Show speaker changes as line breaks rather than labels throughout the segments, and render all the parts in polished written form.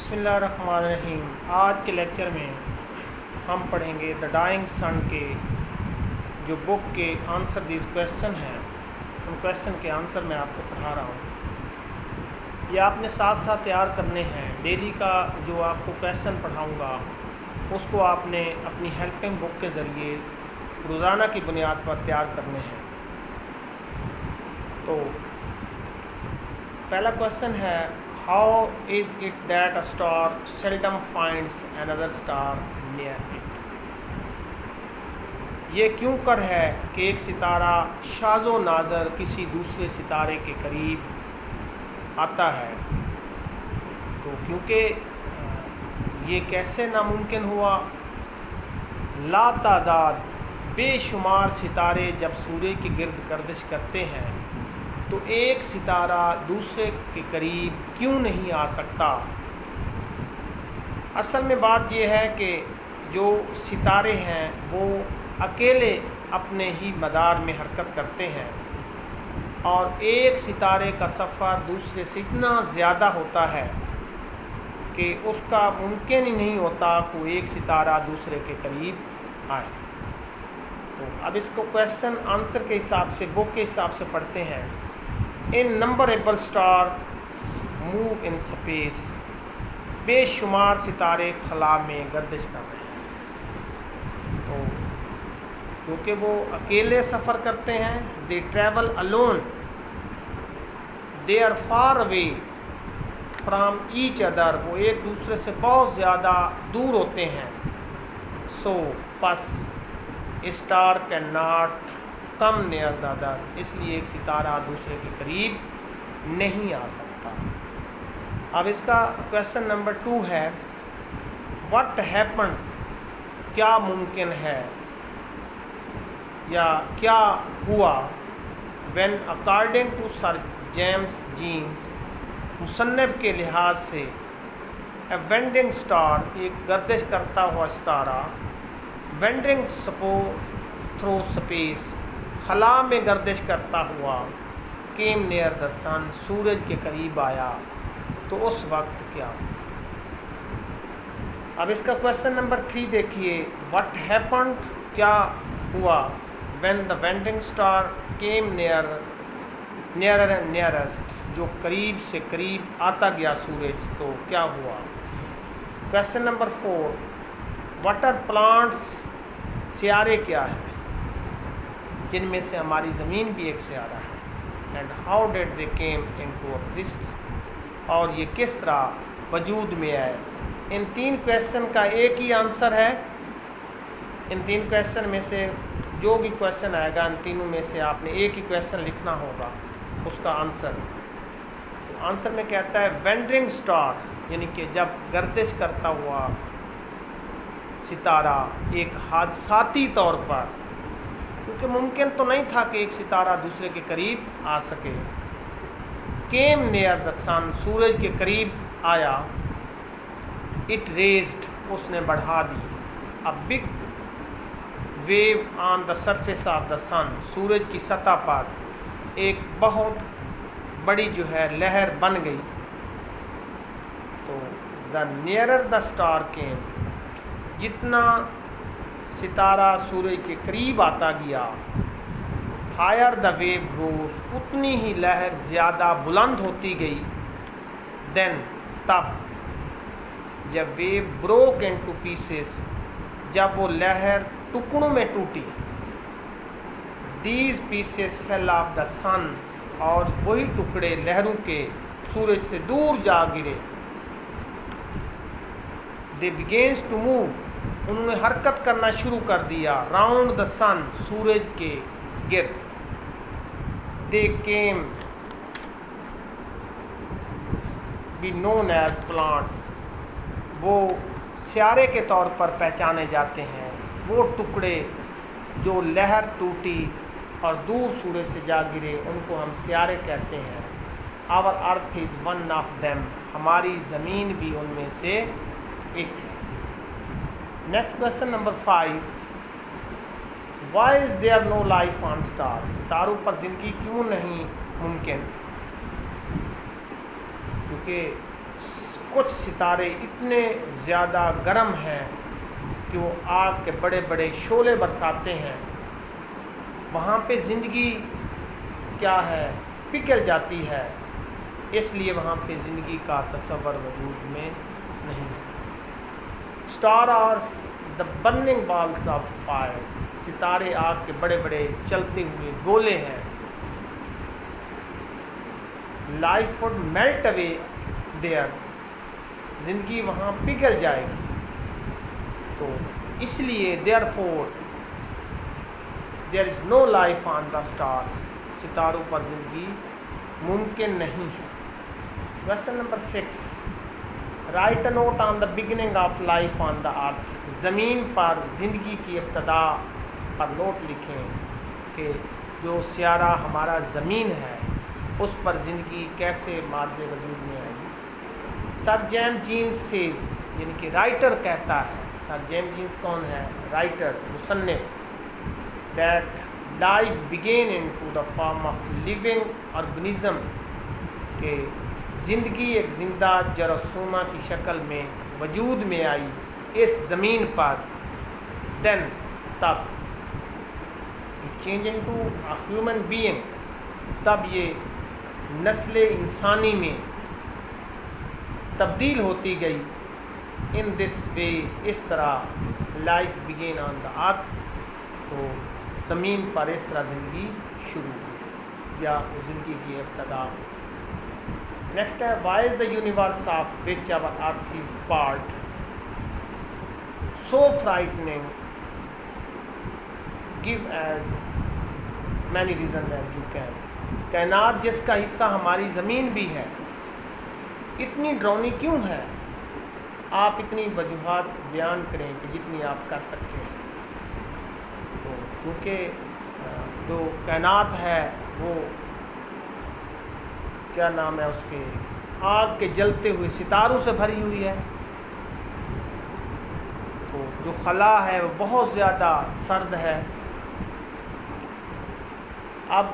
बिस्मिल्लाहिर्रहमानिर्रहीम। आज के लेक्चर में हम पढ़ेंगे द डाइंग सन के जो बुक के आंसर दीज क्वेश्चन हैं, उन क्वेश्चन के आंसर मैं आपको पढ़ा रहा हूँ। ये आपने साथ साथ तैयार करने हैं। डेली का जो आपको क्वेश्चन पढ़ाऊँगा उसको आपने अपनी हेल्पिंग बुक के ज़रिए रोज़ाना की बुनियाद पर तैयार करने हैं। तो पहला क्वेश्चन है, how is it that a star seldom finds another star near it. ये क्यों कर है कि एक सितारा शाज़ो नाज़र किसी दूसरे सितारे के करीब आता है। तो क्योंकि ये कैसे नामुमकिन हुआ, लातादाद बेशुमार सितारे जब सूर्य के गिर्द गर्दिश करते हैं तो एक सितारा दूसरे के करीब क्यों नहीं आ सकता। असल में बात यह है कि जो सितारे हैं वो अकेले अपने ही मदार में हरकत करते हैं और एक सितारे का सफ़र दूसरे से इतना ज़्यादा होता है कि उसका मुमकिन ही नहीं होता कि एक सितारा दूसरे के करीब आए। तो अब इसको क्वेश्चन आंसर के हिसाब से, बुक के हिसाब से पढ़ते हैं। इन नंबरेबल स्टार मूव इन स्पेस, बेशुमार सितारे खला में गर्दिश कर रहे हैं। तो क्योंकि वो अकेले सफ़र करते हैं, they travel alone, they are far away from each other, वो एक दूसरे से बहुत ज़्यादा दूर होते हैं। सो पस star can not come near the other, इसलिए एक सितारा दूसरे के करीब नहीं आ सकता। अब इसका क्वेश्चन नंबर 2 है, व्हाट हैपन, क्या मुमकिन है या क्या हुआ, when according to Sir James Jeans, मुसन्निफ के लिहाज से, ए वेंडिंग स्टार, एक गर्दिश करता हुआ सितारा, वेंडिंग सपो थ्रू स्पेस, खला में गर्दिश करता हुआ, केम नियर द सन, सूरज के करीब आया, तो उस वक्त क्या। अब इसका क्वेश्चन नंबर 3 देखिए, व्हाट हैपन्ड, क्या हुआ, when the vending star came nearer and nearest, जो करीब से करीब आता गया सूरज, तो क्या हुआ। Question number 4, what are planets, सियारे क्या है, जिनमें से हमारी ज़मीन भी एक सियारा है। And how did they came into exist, और ये किस तरह वजूद में आए। इन 3 क्वेश्चन का एक ही आंसर है। इन 3 क्वेश्चन में से जो भी क्वेश्चन आएगा, इन तीनों में से आपने एक ही क्वेश्चन लिखना होगा उसका आंसर। तो आंसर में कहता है वेंडरिंग स्टार, यानी कि जब गर्दिश करता हुआ सितारा एक हादसाती तौर पर, क्योंकि मुमकिन तो नहीं था कि एक सितारा दूसरे के करीब आ सके, केम नियर द सन, सूरज के करीब आया, इट रेज्ड, उसने बढ़ा दी, a big wave on the surface of the sun, सूरज की सतह पर एक बहुत बड़ी जो है लहर बन गई। तो द नियरर द स्टार केम, जितना सितारा सूरज के करीब आता गया, हायर द वेव रोज, उतनी ही लहर ज़्यादा बुलंद होती गई। देन, तब, जब वेव ब्रोक इनटू पीसेस, जब वो लहर टुकड़ों में टूटी, these pieces fell off the sun, और वही टुकड़े लहरों के सूरज से दूर जा गिरे। दे बिगेन्स टू मूव, उन्होंने हरकत करना शुरू कर दिया, राउंड द सन, सूरज के गिर्द। दे केम बी नोन एज प्लांट्स, वो सियारे के तौर पर पहचाने जाते हैं। वो टुकड़े जो लहर टूटी और दूर सूरज से जा गिरे, उनको हम सियारे कहते हैं। Our earth is one of them, हमारी ज़मीन भी उनमें से एक है। Next question number 5, why is there no life on star, सितारों पर ज़िंदगी क्यों नहीं मुमकिन। क्योंकि کچھ ستارے اتنے زیادہ گرم ہیں کہ وہ آگ کے بڑے بڑے شعلے برساتے ہیں، وہاں پہ زندگی کیا ہے پگھل جاتی ہے، اس لیے وہاں پہ زندگی کا تصور وجود میں نہیں ہے۔ Star are the burning balls of fire, ستارے آگ کے بڑے بڑے چلتے ہوئے گولے ہیں۔ Life would melt away there, زندگی وہاں پگھل جائے گی، تو اس لیے therefore there is no life on the stars, ستاروں پر زندگی ممکن نہیں ہے۔ Question number 6، write a note on the beginning of life on the earth, زمین پر زندگی کی ابتدا پر نوٹ لکھیں کہ جو سیارہ ہمارا زمین ہے اس پر زندگی کیسے مارز وجود میں آئی۔ سر جیمز جینز سیز، یعنی کہ رائٹر کہتا ہے، سر جیمز جینز کون ہے؟ رائٹر، مصنف، that life begin in to the form of living organism, کہ زندگی ایک زندہ جراثومہ کی شکل میں وجود میں آئی اس زمین پر، دین تب it change into a human being, تب یہ نسل انسانی میں تبدیل ہوتی گئی۔ ان دس وے، اس طرح لائف بگین آن دا ارتھ، تو زمین پر اس طرح زندگی شروع ہوئی یا زندگی کی ابتدا ہوئی۔ نیکسٹ ہے، why is the universe of which our earth is part so frightening, give as many reason as you can, کائنات جس کا حصہ ہماری زمین بھی ہے اتنی ڈراؤنی کیوں ہے؟ آپ اتنی وجوہات بیان کریں کہ جتنی آپ کر سکتے ہیں۔ تو کیونکہ جو کائنات ہے وہ کیا نام ہے اس کے، آگ کے جلتے ہوئے ستاروں سے بھری ہوئی ہے، تو جو خلا ہے وہ بہت زیادہ سرد ہے۔ اب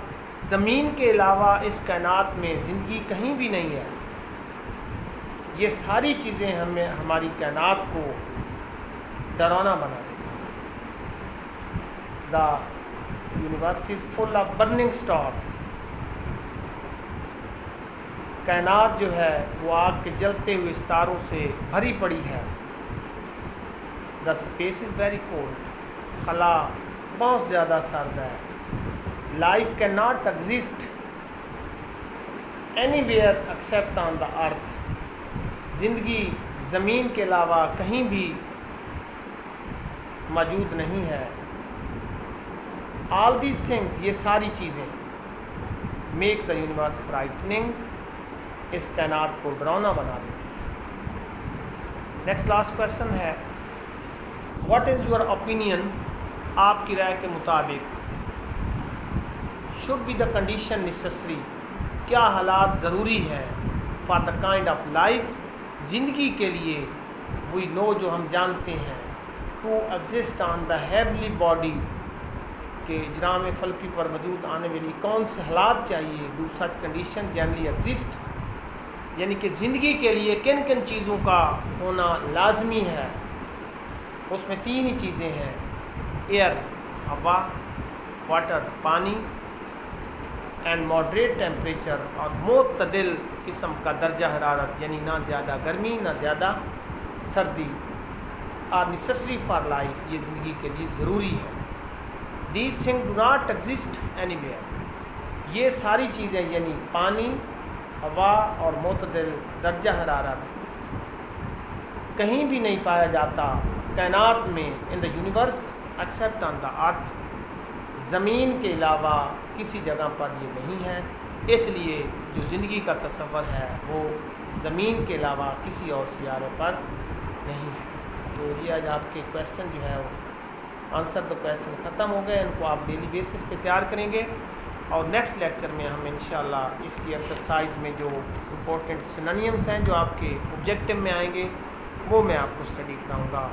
زمین کے علاوہ اس کائنات میں زندگی کہیں بھی نہیں ہے۔ یہ ساری چیزیں ہماری کائنات کو ڈراؤنا بنا دیتی ہیں۔ The universe is full of burning stars, کائنات جو ہے وہ آگ کے جلتے ہوئے ستاروں سے بھری پڑی ہے۔ The space is very cold, خلا بہت زیادہ سرد ہے۔ Life can not exist anywhere except on the earth, زندگی زمین کے علاوہ کہیں بھی موجود نہیں ہے۔ آل دیز تھنگس، یہ ساری چیزیں، میک دا یونیورس فرائٹننگ، اس کائنات کو ڈراؤنا بنا دیتی ہے۔ نیکسٹ لاسٹ کویشچن ہے، واٹ از یور اوپینین، آپ کی رائے کے مطابق، should be the condition necessary, کیا حالات ضروری ہیں، for the kind of life, زندگی کے لیے، وی نو جو ہم جانتے ہیں، to exist on the heavenly body, کہ اجرام فلکی پر وجود آنے والی کون سے حالات چاہیے، do such condition generally exist, یعنی کہ زندگی کے لیے کن کن چیزوں کا ہونا لازمی ہے۔ اس میں 3 ہی چیزیں ہیں، ایئر ہوا، واٹر پانی، اینڈ ماڈریٹ ٹیمپریچر، اور معتدل قسم کا درجہ حرارت، یعنی نہ زیادہ گرمی نہ زیادہ سردی، آر نیسیسری فار لائف، یہ زندگی کے لیے ضروری ہے۔ These thing do not exist any where, یہ ساری چیزیں یعنی پانی، ہوا اور معتدل درجہ حرارت کہیں بھی نہیں پایا جاتا کائنات میں، ان the universe accept on the earth, زمین کے علاوہ کسی جگہ پر یہ نہیں ہے، اس لیے جو زندگی کا تصور ہے وہ زمین کے علاوہ کسی اور سیارے پر نہیں ہے۔ تو یہ آج آپ کے کویشچن جو ہے وہ آنسر دا کویشچن ختم ہو گئے، ان کو آپ ڈیلی بیسس پہ تیار کریں گے، اور نیکسٹ لیکچر میں ہم انشاءاللہ اس کی ایکسرسائز میں جو امپورٹنٹ سینونیمز ہیں جو آپ کے آبجیکٹیو میں آئیں گے وہ میں آپ کو اسٹڈی کراؤں گا۔